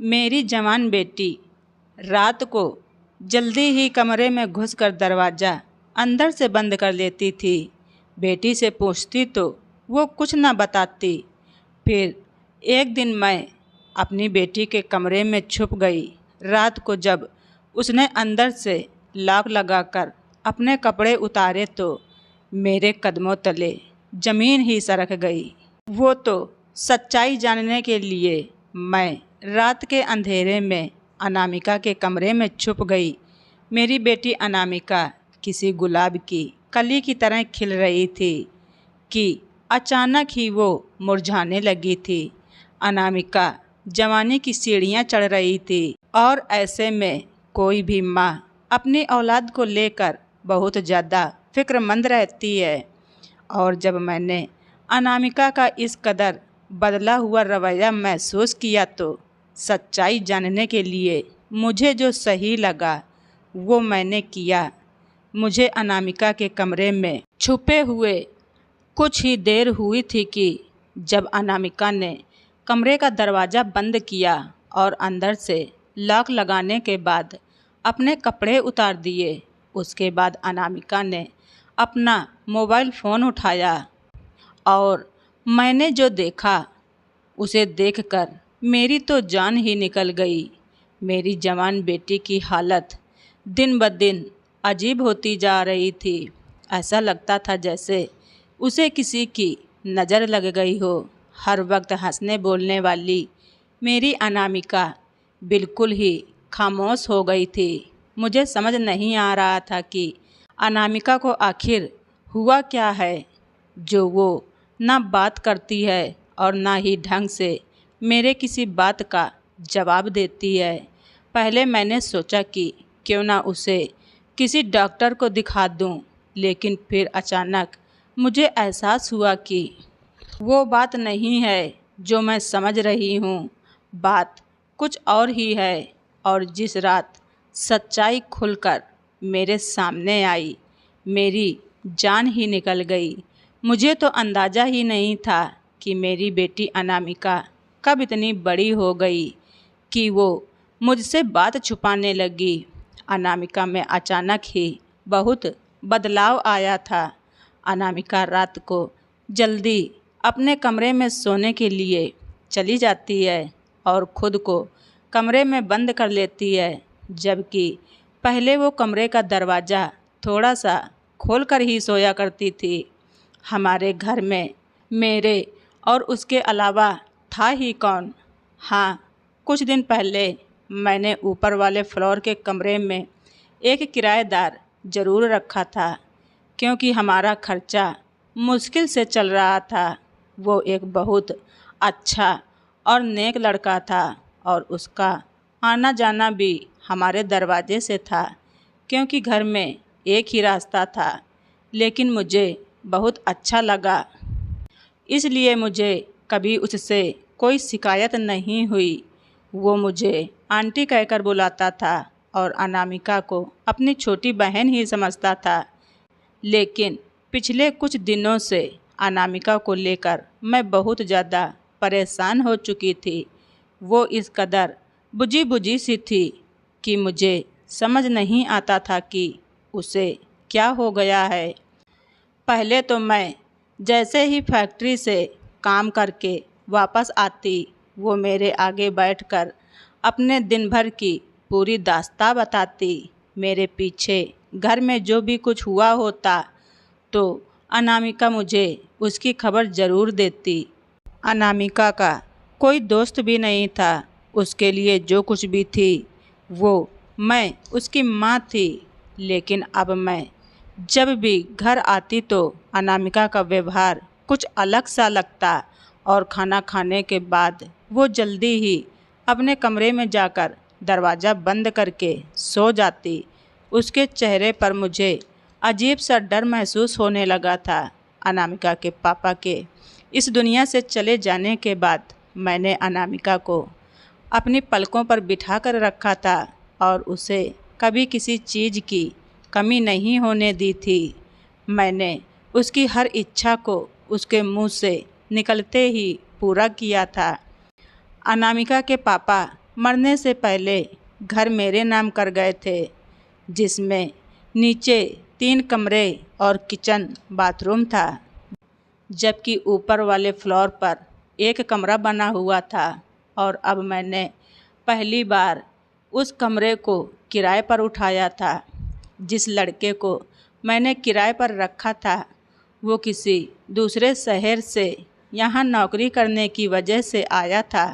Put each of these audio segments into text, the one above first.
मेरी जवान बेटी रात को जल्दी ही कमरे में घुसकर दरवाज़ा अंदर से बंद कर लेती थी। बेटी से पूछती तो वो कुछ न बताती। फिर एक दिन मैं अपनी बेटी के कमरे में छुप गई। रात को जब उसने अंदर से लॉक लगाकर अपने कपड़े उतारे तो मेरे कदमों तले ज़मीन ही सरक गई। वो तो सच्चाई जानने के लिए मैं रात के अंधेरे में अनामिका के कमरे में छुप गई। मेरी बेटी अनामिका किसी गुलाब की कली की तरह खिल रही थी कि अचानक ही वो मुरझाने लगी थी। अनामिका जवानी की सीढ़ियाँ चढ़ रही थी और ऐसे में कोई भी माँ अपनी औलाद को लेकर बहुत ज़्यादा फ़िक्रमंद रहती है। और जब मैंने अनामिका का इस कदर बदला हुआ रवैया महसूस किया तो सच्चाई जानने के लिए मुझे जो सही लगा वो मैंने किया। मुझे अनामिका के कमरे में छुपे हुए कुछ ही देर हुई थी कि जब अनामिका ने कमरे का दरवाज़ा बंद किया और अंदर से लॉक लगाने के बाद अपने कपड़े उतार दिए। उसके बाद अनामिका ने अपना मोबाइल फ़ोन उठाया और मैंने जो देखा उसे देखकर मेरी तो जान ही निकल गई। मेरी जवान बेटी की हालत दिन ब दिन अजीब होती जा रही थी। ऐसा लगता था जैसे उसे किसी की नज़र लग गई हो। हर वक्त हंसने बोलने वाली मेरी अनामिका बिल्कुल ही खामोश हो गई थी। मुझे समझ नहीं आ रहा था कि अनामिका को आखिर हुआ क्या है जो वो ना बात करती है और ना ही ढंग से मेरे किसी बात का जवाब देती है। पहले मैंने सोचा कि क्यों ना उसे किसी डॉक्टर को दिखा दूं, लेकिन फिर अचानक मुझे एहसास हुआ कि वो बात नहीं है जो मैं समझ रही हूँ। बात कुछ और ही है। और जिस रात सच्चाई खुलकर मेरे सामने आई मेरी जान ही निकल गई। मुझे तो अंदाज़ा ही नहीं था कि मेरी बेटी अनामिका कब इतनी बड़ी हो गई कि वो मुझसे बात छुपाने लगी। अनामिका में अचानक ही बहुत बदलाव आया था। अनामिका रात को जल्दी अपने कमरे में सोने के लिए चली जाती है और ख़ुद को कमरे में बंद कर लेती है, जबकि पहले वो कमरे का दरवाज़ा थोड़ा सा खोलकर ही सोया करती थी। हमारे घर में मेरे और उसके अलावा था ही कौन। हाँ, कुछ दिन पहले मैंने ऊपर वाले फ्लोर के कमरे में एक किराएदार ज़रूर रखा था, क्योंकि हमारा खर्चा मुश्किल से चल रहा था। वो एक बहुत अच्छा और नेक लड़का था और उसका आना जाना भी हमारे दरवाजे से था, क्योंकि घर में एक ही रास्ता था। लेकिन मुझे बहुत अच्छा लगा, इसलिए मुझे कभी उससे कोई शिकायत नहीं हुई। वो मुझे आंटी कहकर बुलाता था और अनामिका को अपनी छोटी बहन ही समझता था। लेकिन पिछले कुछ दिनों से अनामिका को लेकर मैं बहुत ज़्यादा परेशान हो चुकी थी। वो इस कदर बुझी बुझी सी थी कि मुझे समझ नहीं आता था कि उसे क्या हो गया है। पहले तो मैं जैसे ही फैक्ट्री से काम करके वापस आती वो मेरे आगे बैठकर अपने दिन भर की पूरी दास्तां बताती। मेरे पीछे घर में जो भी कुछ हुआ होता तो अनामिका मुझे उसकी खबर ज़रूर देती। अनामिका का कोई दोस्त भी नहीं था। उसके लिए जो कुछ भी थी वो मैं उसकी माँ थी। लेकिन अब मैं जब भी घर आती तो अनामिका का व्यवहार कुछ अलग सा लगता और खाना खाने के बाद वो जल्दी ही अपने कमरे में जाकर दरवाज़ा बंद करके सो जाती। उसके चेहरे पर मुझे अजीब सा डर महसूस होने लगा था। अनामिका के पापा के इस दुनिया से चले जाने के बाद मैंने अनामिका को अपनी पलकों पर बिठा कर रखा था और उसे कभी किसी चीज़ की कमी नहीं होने दी थी। मैंने उसकी हर इच्छा को उसके मुंह से निकलते ही पूरा किया था। अनामिका के पापा मरने से पहले घर मेरे नाम कर गए थे, जिसमें नीचे 3 कमरे और किचन बाथरूम था, जबकि ऊपर वाले फ्लोर पर एक कमरा बना हुआ था। और अब मैंने पहली बार उस कमरे को किराए पर उठाया था। जिस लड़के को मैंने किराए पर रखा था वो किसी दूसरे शहर से यहाँ नौकरी करने की वजह से आया था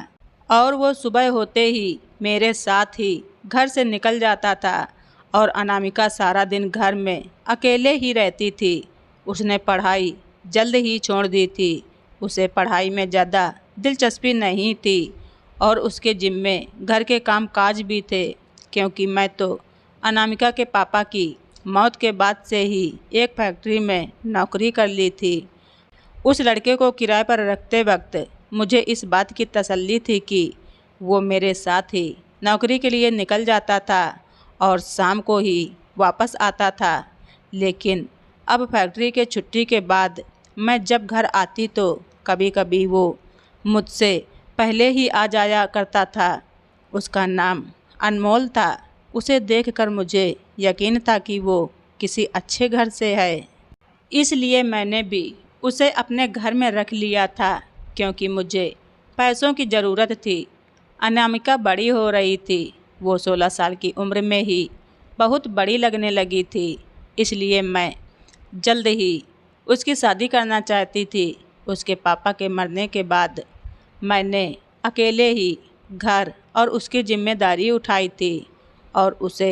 और वो सुबह होते ही मेरे साथ ही घर से निकल जाता था और अनामिका सारा दिन घर में अकेले ही रहती थी। उसने पढ़ाई जल्द ही छोड़ दी थी। उसे पढ़ाई में ज़्यादा दिलचस्पी नहीं थी और उसके जिम्मे घर के काम काज भी थे, क्योंकि मैं तो अनामिका के पापा की मौत के बाद से ही एक फैक्ट्री में नौकरी कर ली थी। उस लड़के को किराए पर रखते वक्त मुझे इस बात की तसल्ली थी कि वो मेरे साथ ही नौकरी के लिए निकल जाता था और शाम को ही वापस आता था। लेकिन अब फैक्ट्री के छुट्टी के बाद मैं जब घर आती तो कभी कभी वो मुझसे पहले ही आ जाया करता था। उसका नाम अनमोल था। उसे देखकर मुझे यकीन था कि वो किसी अच्छे घर से है, इसलिए मैंने भी उसे अपने घर में रख लिया था, क्योंकि मुझे पैसों की ज़रूरत थी। अनामिका बड़ी हो रही थी। वो 16 साल की उम्र में ही बहुत बड़ी लगने लगी थी, इसलिए मैं जल्द ही उसकी शादी करना चाहती थी। उसके पापा के मरने के बाद मैंने अकेले ही घर और उसकी जिम्मेदारी उठाई थी और उसे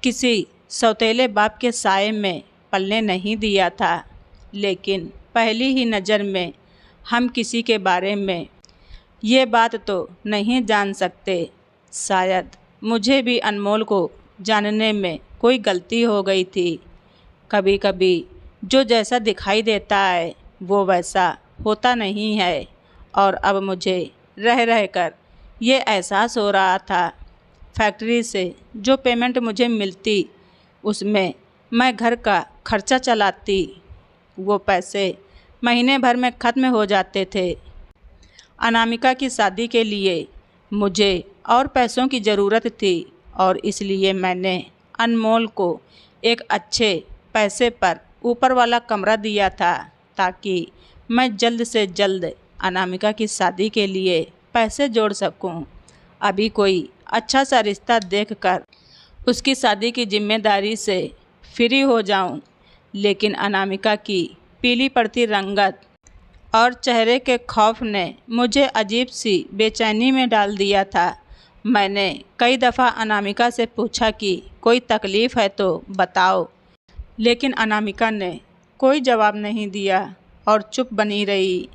किसी सौतेले बाप के साए में पलने नहीं दिया था। लेकिन पहली ही नज़र में हम किसी के बारे में ये बात तो नहीं जान सकते। शायद मुझे भी अनमोल को जानने में कोई गलती हो गई थी। कभी कभी जो जैसा दिखाई देता है वो वैसा होता नहीं है और अब मुझे रह रह कर ये एहसास हो रहा था। फैक्ट्री से जो पेमेंट मुझे मिलती उसमें मैं घर का खर्चा चलाती। वो पैसे महीने भर में ख़त्म हो जाते थे। अनामिका की शादी के लिए मुझे और पैसों की ज़रूरत थी और इसलिए मैंने अनमोल को एक अच्छे पैसे पर ऊपर वाला कमरा दिया था, ताकि मैं जल्द से जल्द अनामिका की शादी के लिए पैसे जोड़ सकूं। अभी कोई अच्छा सा रिश्ता देखकर उसकी शादी की जिम्मेदारी से फ्री हो जाऊं। लेकिन अनामिका की पीली पड़ती रंगत और चेहरे के खौफ ने मुझे अजीब सी बेचैनी में डाल दिया था। मैंने कई दफ़ा अनामिका से पूछा कि कोई तकलीफ़ है तो बताओ, लेकिन अनामिका ने कोई जवाब नहीं दिया और चुप बनी रही।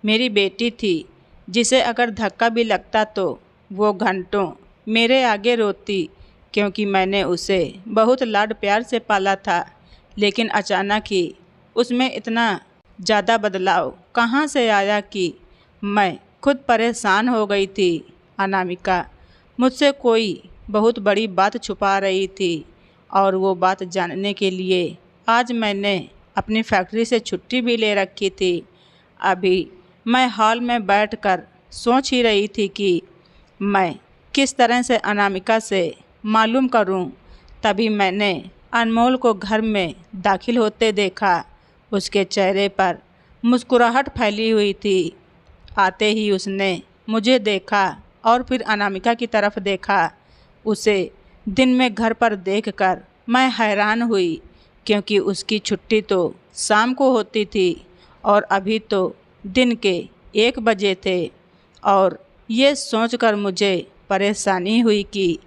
मेरी बेटी थी, जिसे अगर धक्का भी लगता तो वो घंटों मेरे आगे रोती, क्योंकि मैंने उसे बहुत लाड प्यार से पाला था। लेकिन अचानक ही उसमें इतना ज़्यादा बदलाव कहाँ से आया कि मैं खुद परेशान हो गई थी। अनामिका मुझसे कोई बहुत बड़ी बात छुपा रही थी और वो बात जानने के लिए आज मैंने अपनी फैक्ट्री से छुट्टी भी ले रखी थी। अभी मैं हॉल में बैठकर सोच ही रही थी कि मैं किस तरह से अनामिका से मालूम करूं। तभी मैंने अनमोल को घर में दाखिल होते देखा। उसके चेहरे पर मुस्कुराहट फैली हुई थी। आते ही उसने मुझे देखा और फिर अनामिका की तरफ देखा। उसे दिन में घर पर देखकर मैं हैरान हुई, क्योंकि उसकी छुट्टी तो शाम को होती थी और अभी तो दिन के 1 बजे थे। और ये सोचकर मुझे परेशानी हुई कि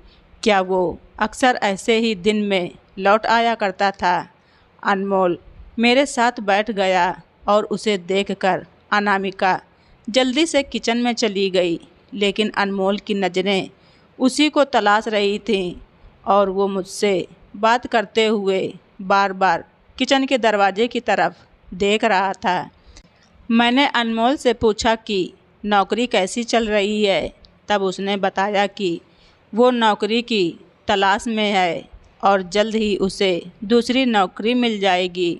क्या वो अक्सर ऐसे ही दिन में लौट आया करता था। अनमोल मेरे साथ बैठ गया और उसे देखकर अनामिका जल्दी से किचन में चली गई। लेकिन अनमोल की नज़रें उसी को तलाश रही थीं और वो मुझसे बात करते हुए बार बार किचन के दरवाजे की तरफ देख रहा था। मैंने अनमोल से पूछा कि नौकरी कैसी चल रही है। तब उसने बताया कि वो नौकरी की तलाश में है और जल्द ही उसे दूसरी नौकरी मिल जाएगी।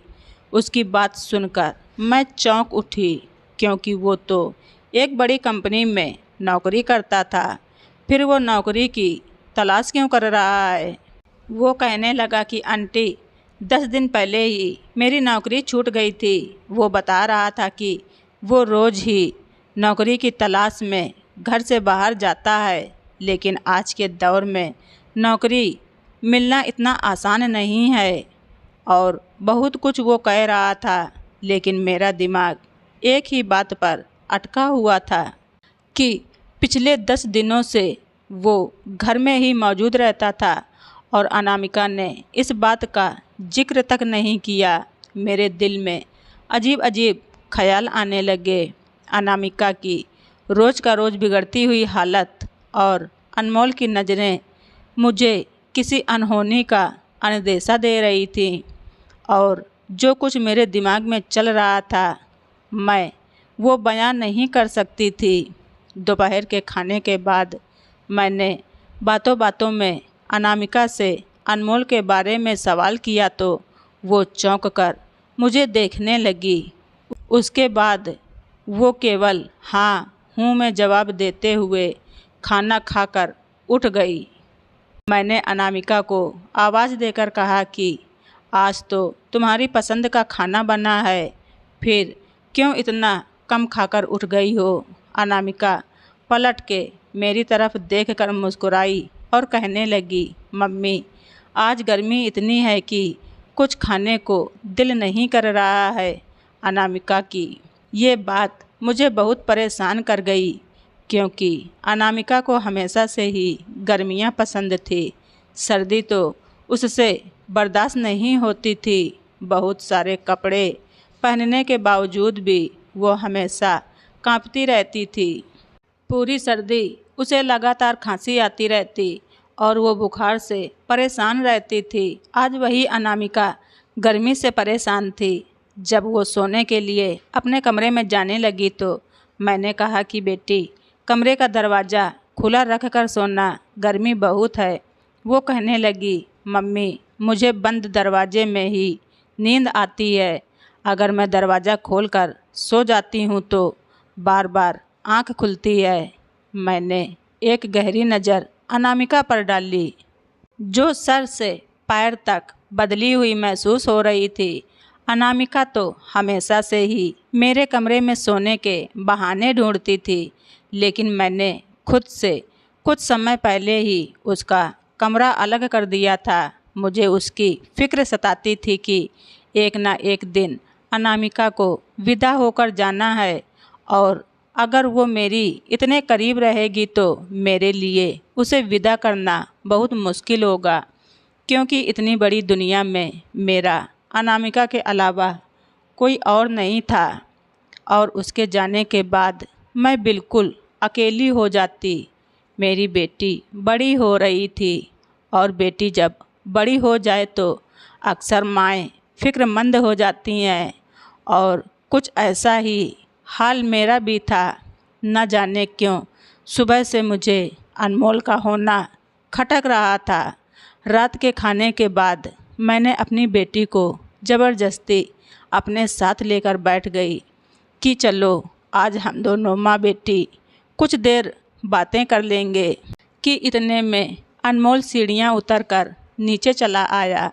उसकी बात सुनकर मैं चौंक उठी, क्योंकि वो तो एक बड़ी कंपनी में नौकरी करता था। फिर वो नौकरी की तलाश क्यों कर रहा है? वो कहने लगा कि आंटी 10 दिन पहले ही मेरी नौकरी छूट गई थी। वो बता रहा था कि वो रोज़ ही नौकरी की तलाश में घर से बाहर जाता है, लेकिन आज के दौर में नौकरी मिलना इतना आसान नहीं है। और बहुत कुछ वो कह रहा था, लेकिन मेरा दिमाग एक ही बात पर अटका हुआ था कि पिछले 10 दिनों से वो घर में ही मौजूद रहता था और अनामिका ने इस बात का जिक्र तक नहीं किया। मेरे दिल में अजीब अजीब ख्याल आने लगे। अनामिका की रोज़ का रोज़ बिगड़ती हुई हालत और अनमोल की नज़रें मुझे किसी अनहोनी का अंदेशा दे रही थी। और जो कुछ मेरे दिमाग में चल रहा था मैं वो बयान नहीं कर सकती थी। दोपहर के खाने के बाद मैंने बातों बातों में अनामिका से अनमोल के बारे में सवाल किया तो वो चौंक कर मुझे देखने लगी। उसके बाद वो केवल हाँ हूँ में जवाब देते हुए खाना खाकर उठ गई। मैंने अनामिका को आवाज़ देकर कहा कि आज तो तुम्हारी पसंद का खाना बना है, फिर क्यों इतना कम खाकर उठ गई हो? अनामिका पलट के मेरी तरफ देखकर मुस्कुराई और कहने लगी, मम्मी आज गर्मी इतनी है कि कुछ खाने को दिल नहीं कर रहा है। अनामिका की ये बात मुझे बहुत परेशान कर गई, क्योंकि अनामिका को हमेशा से ही गर्मियाँ पसंद थी। सर्दी तो उससे बर्दाश्त नहीं होती थी। बहुत सारे कपड़े पहनने के बावजूद भी वो हमेशा कांपती रहती थी। पूरी सर्दी उसे लगातार खांसी आती रहती और वो बुखार से परेशान रहती थी। आज वही अनामिका गर्मी से परेशान थी। जब वो सोने के लिए अपने कमरे में जाने लगी तो मैंने कहा कि बेटी कमरे का दरवाज़ा खुला रख कर सोना, गर्मी बहुत है। वो कहने लगी, मम्मी मुझे बंद दरवाजे में ही नींद आती है। अगर मैं दरवाज़ा खोलकर सो जाती हूँ तो बार बार आँख खुलती है। मैंने एक गहरी नज़र अनामिका पर डाली, जो सर से पैर तक बदली हुई महसूस हो रही थी। अनामिका तो हमेशा से ही मेरे कमरे में सोने के बहाने ढूंढती थी, लेकिन मैंने खुद से कुछ समय पहले ही उसका कमरा अलग कर दिया था। मुझे उसकी फ़िक्र सताती थी कि एक ना एक दिन अनामिका को विदा होकर जाना है, और अगर वो मेरी इतने करीब रहेगी तो मेरे लिए उसे विदा करना बहुत मुश्किल होगा, क्योंकि इतनी बड़ी दुनिया में मेरा अनामिका के अलावा कोई और नहीं था। और उसके जाने के बाद मैं बिल्कुल अकेली हो जाती। मेरी बेटी बड़ी हो रही थी, और बेटी जब बड़ी हो जाए तो अक्सर माएँ फ़िक्रमंद हो जाती हैं, और कुछ ऐसा ही हाल मेरा भी था। न जाने क्यों सुबह से मुझे अनमोल का होना खटक रहा था। रात के खाने के बाद मैंने अपनी बेटी को ज़बरदस्ती अपने साथ लेकर बैठ गई कि चलो आज हम दोनों माँ बेटी कुछ देर बातें कर लेंगे। कि इतने में अनमोल सीढ़ियाँ उतरकर नीचे चला आया।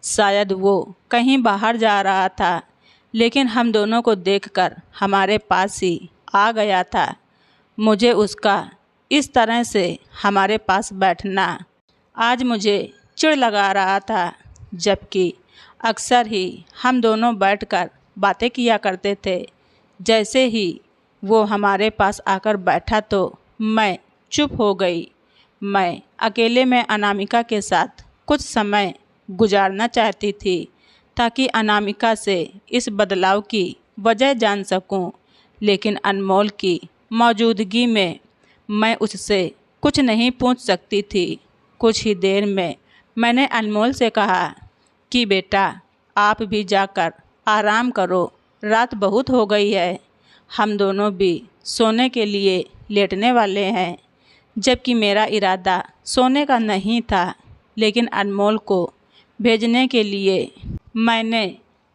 शायद वो कहीं बाहर जा रहा था, लेकिन हम दोनों को देखकर हमारे पास ही आ गया था। मुझे उसका इस तरह से हमारे पास बैठना आज मुझे चिढ़ लगा रहा था, जबकि अक्सर ही हम दोनों बैठकर बातें किया करते थे। जैसे ही वो हमारे पास आकर बैठा तो मैं चुप हो गई। मैं अकेले में अनामिका के साथ कुछ समय गुजारना चाहती थी, ताकि अनामिका से इस बदलाव की वजह जान सकूं, लेकिन अनमोल की मौजूदगी में मैं उससे कुछ नहीं पूछ सकती थी। कुछ ही देर में मैंने अनमोल से कहा कि बेटा आप भी जाकर आराम करो, रात बहुत हो गई है। हम दोनों भी सोने के लिए लेटने वाले हैं। जबकि मेरा इरादा सोने का नहीं था, लेकिन अनमोल को भेजने के लिए मैंने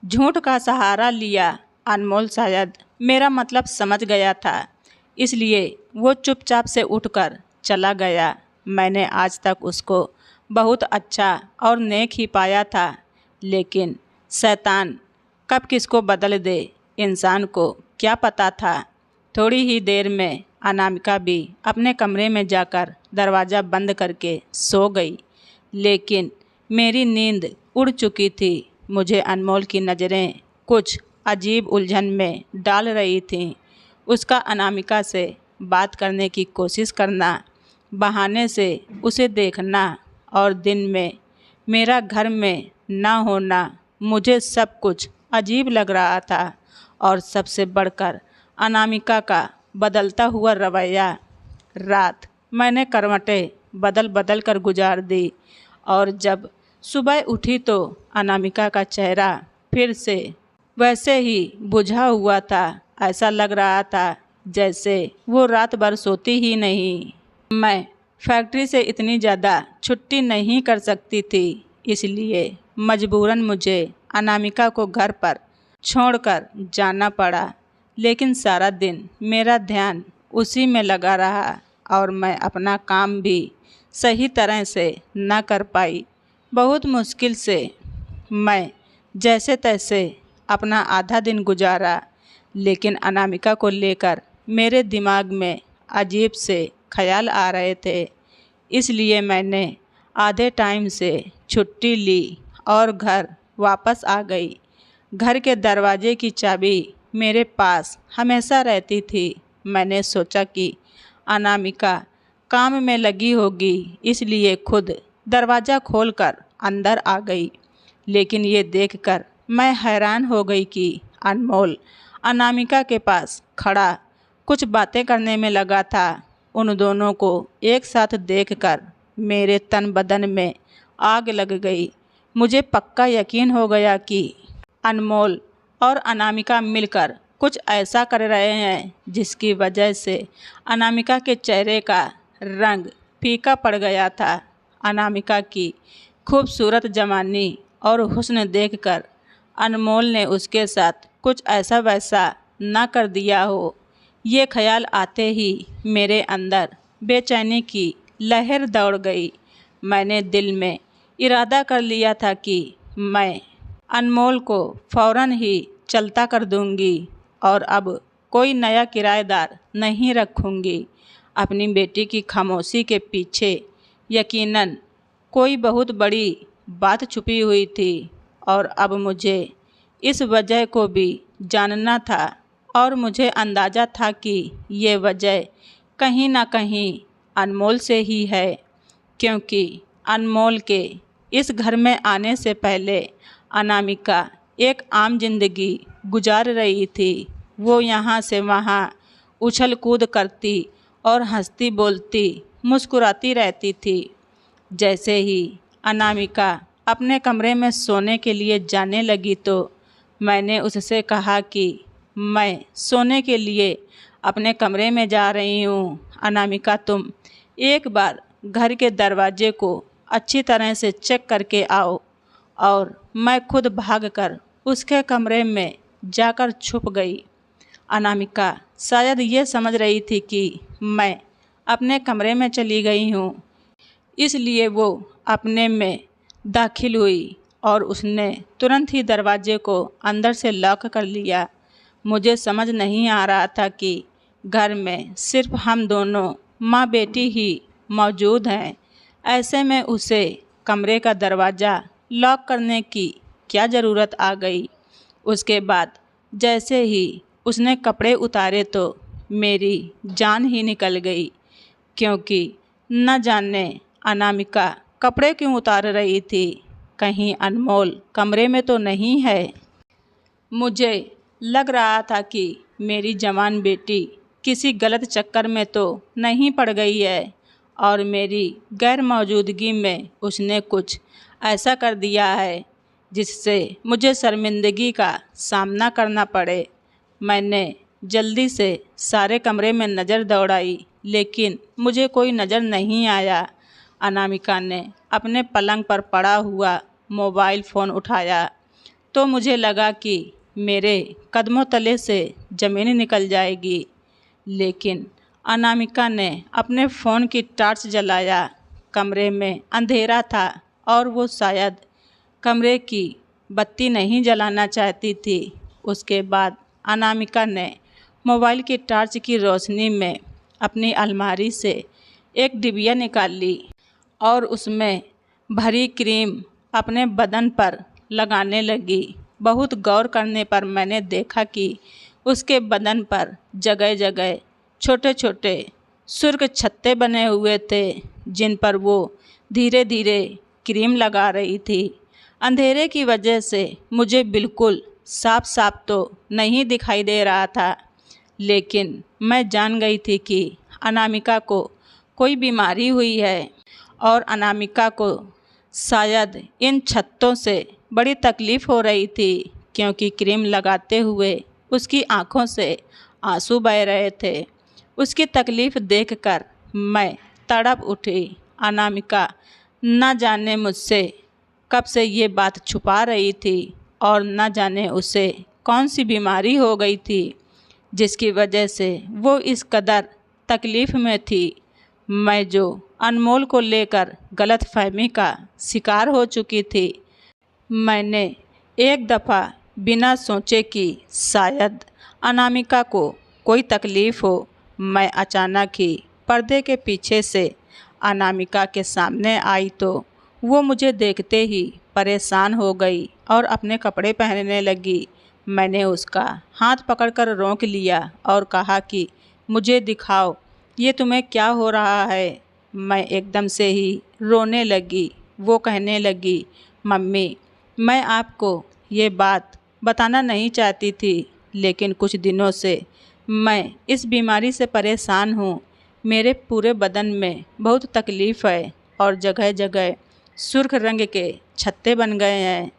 झूठ का सहारा लिया। अनमोल शायद मेरा मतलब समझ गया था, इसलिए वो चुपचाप से उठकर चला गया। मैंने आज तक उसको बहुत अच्छा और नेक ही पाया था, लेकिन शैतान कब किसको बदल दे इंसान को क्या पता था। थोड़ी ही देर में अनामिका भी अपने कमरे में जाकर दरवाज़ा बंद करके सो गई, लेकिन मेरी नींद उड़ चुकी थी। मुझे अनमोल की नज़रें कुछ अजीब उलझन में डाल रही थीं। उसका अनामिका से बात करने की कोशिश करना, बहाने से उसे देखना और दिन में मेरा घर में ना होना, मुझे सब कुछ अजीब लग रहा था। और सबसे बढ़कर अनामिका का बदलता हुआ रवैया। रात मैंने करवटें बदल बदल कर गुजार दी और जब सुबह उठी तो अनामिका का चेहरा फिर से वैसे ही बुझा हुआ था। ऐसा लग रहा था जैसे वो रात भर सोती ही नहीं। मैं फैक्ट्री से इतनी ज़्यादा छुट्टी नहीं कर सकती थी, इसलिए मजबूरन मुझे अनामिका को घर पर छोड़कर जाना पड़ा। लेकिन सारा दिन मेरा ध्यान उसी में लगा रहा और मैं अपना काम भी सही तरह से न कर पाई। बहुत मुश्किल से मैं जैसे तैसे अपना आधा दिन गुजारा, लेकिन अनामिका को लेकर मेरे दिमाग में अजीब से ख्याल आ रहे थे। इसलिए मैंने आधे टाइम से छुट्टी ली और घर वापस आ गई। घर के दरवाजे की चाबी मेरे पास हमेशा रहती थी। मैंने सोचा कि अनामिका काम में लगी होगी, इसलिए खुद दरवाज़ा खोलकर अंदर आ गई। लेकिन ये देखकर मैं हैरान हो गई कि अनमोल अनामिका के पास खड़ा कुछ बातें करने में लगा था। उन दोनों को एक साथ देखकर मेरे तन बदन में आग लग गई। मुझे पक्का यकीन हो गया कि अनमोल और अनामिका मिलकर कुछ ऐसा कर रहे हैं जिसकी वजह से अनामिका के चेहरे का रंग फीका पड़ गया था। अनामिका की खूबसूरत जवानी और हुस्न देखकर अनमोल ने उसके साथ कुछ ऐसा वैसा ना कर दिया हो। ये ख्याल आते ही मेरे अंदर बेचैनी की लहर दौड़ गई। मैंने दिल में इरादा कर लिया था कि मैं अनमोल को फ़ौरन ही चलता कर दूंगी और अब कोई नया किराएदार नहीं रखूंगी। अपनी बेटी की खामोशी के पीछे यकीनन कोई बहुत बड़ी बात छुपी हुई थी और अब मुझे इस वजह को भी जानना था। और मुझे अंदाज़ा था कि ये वजह कहीं ना कहीं अनमोल से ही है, क्योंकि अनमोल के इस घर में आने से पहले अनामिका एक आम जिंदगी गुजार रही थी। वो यहाँ से वहाँ उछल कूद करती और हंसती बोलती मुस्कुराती रहती थी। जैसे ही अनामिका अपने कमरे में सोने के लिए जाने लगी तो मैंने उससे कहा कि मैं सोने के लिए अपने कमरे में जा रही हूँ। अनामिका, तुम एक बार घर के दरवाजे को अच्छी तरह से चेक करके आओ। और मैं खुद भागकर उसके कमरे में जाकर छुप गई। अनामिका शायद ये समझ रही थी कि मैं अपने कमरे में चली गई हूँ, इसलिए वो अपने में दाखिल हुई और उसने तुरंत ही दरवाजे को अंदर से लॉक कर लिया। मुझे समझ नहीं आ रहा था कि घर में सिर्फ हम दोनों माँ बेटी ही मौजूद हैं। ऐसे में उसे कमरे का दरवाज़ा लॉक करने की क्या ज़रूरत आ गई। उसके बाद जैसे ही उसने कपड़े उतारे तो मेरी जान ही निकल गई, क्योंकि न जाने अनामिका कपड़े क्यों उतार रही थी। कहीं अनमोल कमरे में तो नहीं है। मुझे लग रहा था कि मेरी जवान बेटी किसी गलत चक्कर में तो नहीं पड़ गई है और मेरी गैर मौजूदगी में उसने कुछ ऐसा कर दिया है जिससे मुझे शर्मिंदगी का सामना करना पड़े। मैंने जल्दी से सारे कमरे में नज़र दौड़ाई, लेकिन मुझे कोई नज़र नहीं आया। अनामिका ने अपने पलंग पर पड़ा हुआ मोबाइल फ़ोन उठाया तो मुझे लगा कि मेरे कदमों तले से ज़मीन निकल जाएगी, लेकिन अनामिका ने अपने फ़ोन की टॉर्च जलाया। कमरे में अंधेरा था और वो शायद कमरे की बत्ती नहीं जलाना चाहती थी। उसके बाद अनामिका ने मोबाइल की टॉर्च की रोशनी में अपनी अलमारी से एक डिबिया निकाल ली और उसमें भरी क्रीम अपने बदन पर लगाने लगी। बहुत गौर करने पर मैंने देखा कि उसके बदन पर जगह जगह छोटे छोटे सुर्ख छत्ते बने हुए थे, जिन पर वो धीरे धीरे क्रीम लगा रही थी। अंधेरे की वजह से मुझे बिल्कुल साफ साफ तो नहीं दिखाई दे रहा था, लेकिन मैं जान गई थी कि अनामिका को कोई बीमारी हुई है और अनामिका को शायद इन छत्तों से बड़ी तकलीफ़ हो रही थी, क्योंकि क्रीम लगाते हुए उसकी आंखों से आंसू बह रहे थे। उसकी तकलीफ़ देखकर मैं तड़प उठी। अनामिका न जाने मुझसे कब से ये बात छुपा रही थी और न जाने उसे कौन सी बीमारी हो गई थी, जिसकी वजह से वो इस कदर तकलीफ़ में थी। मैं जो अनमोल को लेकर गलतफहमी का शिकार हो चुकी थी। मैंने एक दफ़ा बिना सोचे कि शायद अनामिका को कोई तकलीफ़ हो, मैं अचानक ही पर्दे के पीछे से अनामिका के सामने आई तो वो मुझे देखते ही परेशान हो गई और अपने कपड़े पहनने लगी। मैंने उसका हाथ पकड़कर रोक लिया और कहा कि मुझे दिखाओ, ये तुम्हें क्या हो रहा है। मैं एकदम से ही रोने लगी। वो कहने लगी, मम्मी, मैं आपको ये बात बताना नहीं चाहती थी, लेकिन कुछ दिनों से मैं इस बीमारी से परेशान हूँ। मेरे पूरे बदन में बहुत तकलीफ़ है और जगह जगह सुर्ख रंग के छत्ते बन गए हैं।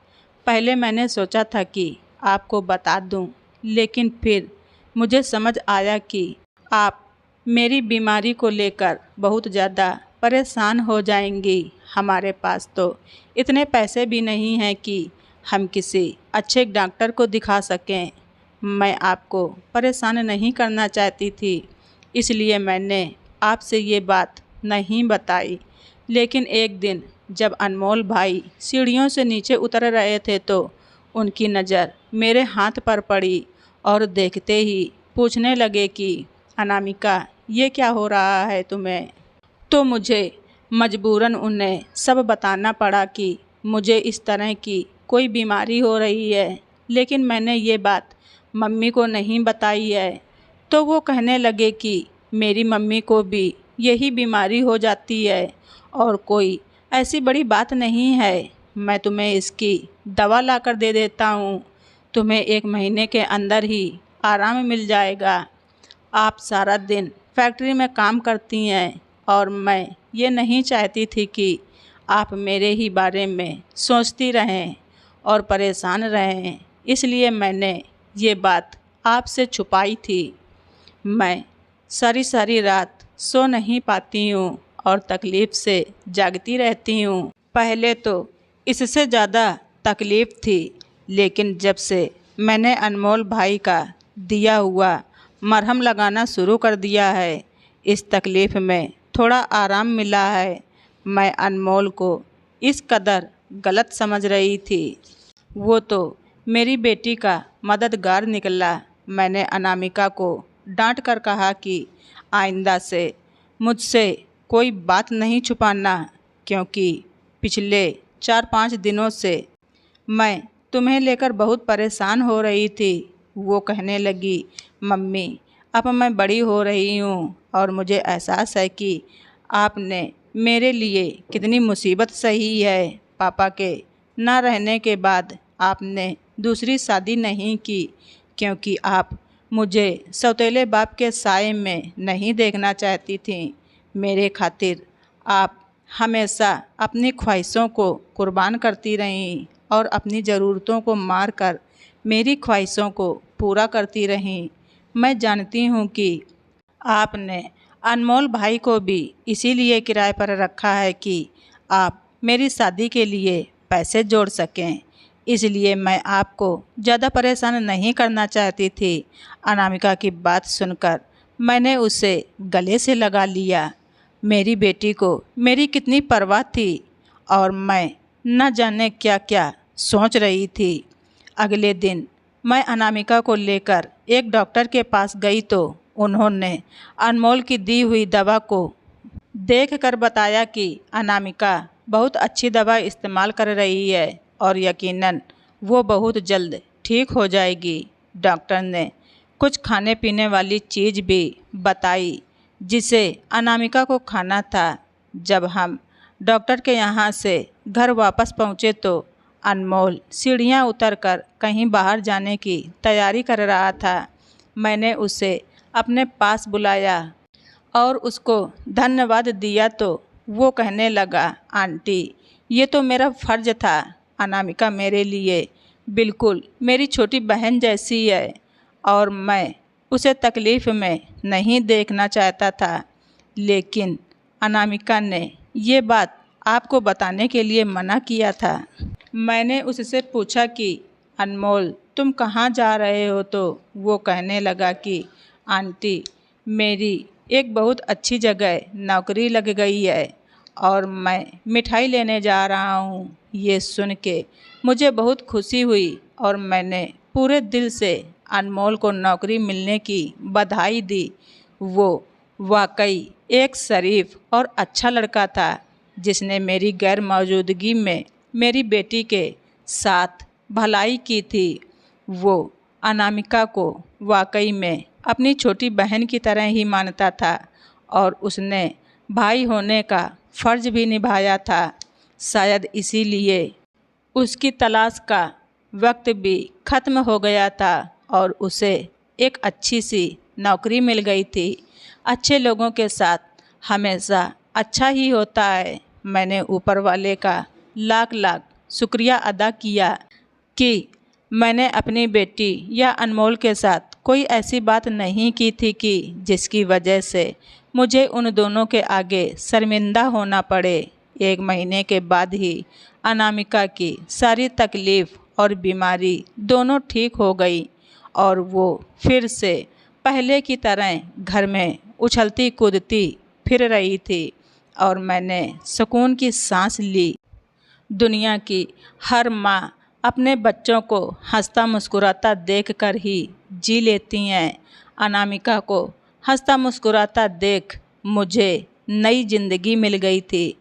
पहले मैंने सोचा था कि आपको बता दूं, लेकिन फिर मुझे समझ आया कि आप मेरी बीमारी को लेकर बहुत ज़्यादा परेशान हो जाएंगी। हमारे पास तो इतने पैसे भी नहीं हैं कि हम किसी अच्छे डॉक्टर को दिखा सकें। मैं आपको परेशान नहीं करना चाहती थी, इसलिए मैंने आपसे ये बात नहीं बताई। लेकिन एक दिन जब अनमोल भाई सीढ़ियों से नीचे उतर रहे थे तो उनकी नज़र मेरे हाथ पर पड़ी और देखते ही पूछने लगे कि अनामिका, ये क्या हो रहा है तुम्हें। तो मुझे मजबूरन उन्हें सब बताना पड़ा कि मुझे इस तरह की कोई बीमारी हो रही है, लेकिन मैंने ये बात मम्मी को नहीं बताई है। तो वो कहने लगे कि मेरी मम्मी को भी यही बीमारी हो जाती है और कोई ऐसी बड़ी बात नहीं है। मैं तुम्हें इसकी दवा लाकर दे देता हूँ। तुम्हें 1 महीने के अंदर ही आराम मिल जाएगा। आप सारा दिन फैक्ट्री में काम करती हैं और मैं ये नहीं चाहती थी कि आप मेरे ही बारे में सोचती रहें और परेशान रहें, इसलिए मैंने ये बात आपसे छुपाई थी। मैं सारी सारी रात सो नहीं पाती हूँ और तकलीफ़ से जागती रहती हूँ। पहले तो इससे ज़्यादा तकलीफ़ थी, लेकिन जब से मैंने अनमोल भाई का दिया हुआ मरहम लगाना शुरू कर दिया है, इस तकलीफ़ में थोड़ा आराम मिला है। मैं अनमोल को इस कदर गलत समझ रही थी। वो तो मेरी बेटी का मददगार निकला। मैंने अनामिका को डांट कर कहा कि आइंदा से मुझसे कोई बात नहीं छुपाना, क्योंकि पिछले 4-5 दिनों से मैं तुम्हें लेकर बहुत परेशान हो रही थी। वो कहने लगी, मम्मी, अब मैं बड़ी हो रही हूँ और मुझे एहसास है कि आपने मेरे लिए कितनी मुसीबत सही है। पापा के ना रहने के बाद आपने दूसरी शादी नहीं की, क्योंकि आप मुझे सौतेले बाप के साए में नहीं देखना चाहती थीं। मेरे खातिर आप हमेशा अपनी ख्वाहिशों को कुर्बान करती रहीं और अपनी ज़रूरतों को मार कर मेरी ख्वाहिशों को पूरा करती रहीं। मैं जानती हूँ कि आपने अनमोल भाई को भी इसीलिए किराए पर रखा है कि आप मेरी शादी के लिए पैसे जोड़ सकें, इसलिए मैं आपको ज़्यादा परेशान नहीं करना चाहती थी। अनामिका की बात सुनकर मैंने उसे गले से लगा लिया। मेरी बेटी को मेरी कितनी परवाह थी और मैं न जाने क्या क्या सोच रही थी। अगले दिन मैं अनामिका को लेकर एक डॉक्टर के पास गई तो उन्होंने अनमोल की दी हुई दवा को देखकर बताया कि अनामिका बहुत अच्छी दवा इस्तेमाल कर रही है और यकीनन वो बहुत जल्द ठीक हो जाएगी। डॉक्टर ने कुछ खाने पीने वाली चीज़ भी बताई जिसे अनामिका को खाना था। जब हम डॉक्टर के यहाँ से घर वापस पहुँचे तो अनमोल सीढ़ियाँ उतरकर कहीं बाहर जाने की तैयारी कर रहा था। मैंने उसे अपने पास बुलाया और उसको धन्यवाद दिया तो वो कहने लगा, आंटी ये तो मेरा फ़र्ज़ था। अनामिका मेरे लिए बिल्कुल मेरी छोटी बहन जैसी है और मैं उसे तकलीफ़ में नहीं देखना चाहता था, लेकिन अनामिका ने ये बात आपको बताने के लिए मना किया था। मैंने उससे पूछा कि अनमोल तुम कहाँ जा रहे हो तो वो कहने लगा कि आंटी मेरी एक बहुत अच्छी जगह नौकरी लग गई है और मैं मिठाई लेने जा रहा हूँ। ये सुन के मुझे बहुत खुशी हुई और मैंने पूरे दिल से अनमोल को नौकरी मिलने की बधाई दी। वो वाकई एक शरीफ और अच्छा लड़का था जिसने मेरी गैर मौजूदगी में मेरी बेटी के साथ भलाई की थी। वो अनामिका को वाकई में अपनी छोटी बहन की तरह ही मानता था और उसने भाई होने का फ़र्ज़ भी निभाया था। शायद इसीलिए उसकी तलाश का वक्त भी ख़त्म हो गया था और उसे एक अच्छी सी नौकरी मिल गई थी। अच्छे लोगों के साथ हमेशा अच्छा ही होता है। मैंने ऊपर वाले का लाख लाख शुक्रिया अदा किया कि मैंने अपनी बेटी या अनमोल के साथ कोई ऐसी बात नहीं की थी कि जिसकी वजह से मुझे उन दोनों के आगे शर्मिंदा होना पड़े। 1 महीने के बाद ही अनामिका की सारी तकलीफ़ और बीमारी दोनों ठीक हो गई और वो फिर से पहले की तरह घर में उछलती कूदती फिर रही थी और मैंने सुकून की सांस ली। दुनिया की हर माँ अपने बच्चों को हंसता मुस्कुराता देखकर ही जी लेती हैं। अनामिका को हंसता मुस्कुराता देख मुझे नई ज़िंदगी मिल गई थी।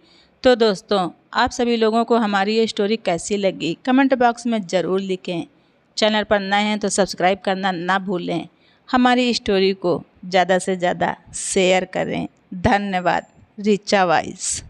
तो दोस्तों, आप सभी लोगों को हमारी ये स्टोरी कैसी लगी कमेंट बॉक्स में ज़रूर लिखें। चैनल पर नए हैं तो सब्सक्राइब करना ना भूलें। हमारी स्टोरी को ज़्यादा से ज़्यादा शेयर करें। धन्यवाद। रिचा वाइस।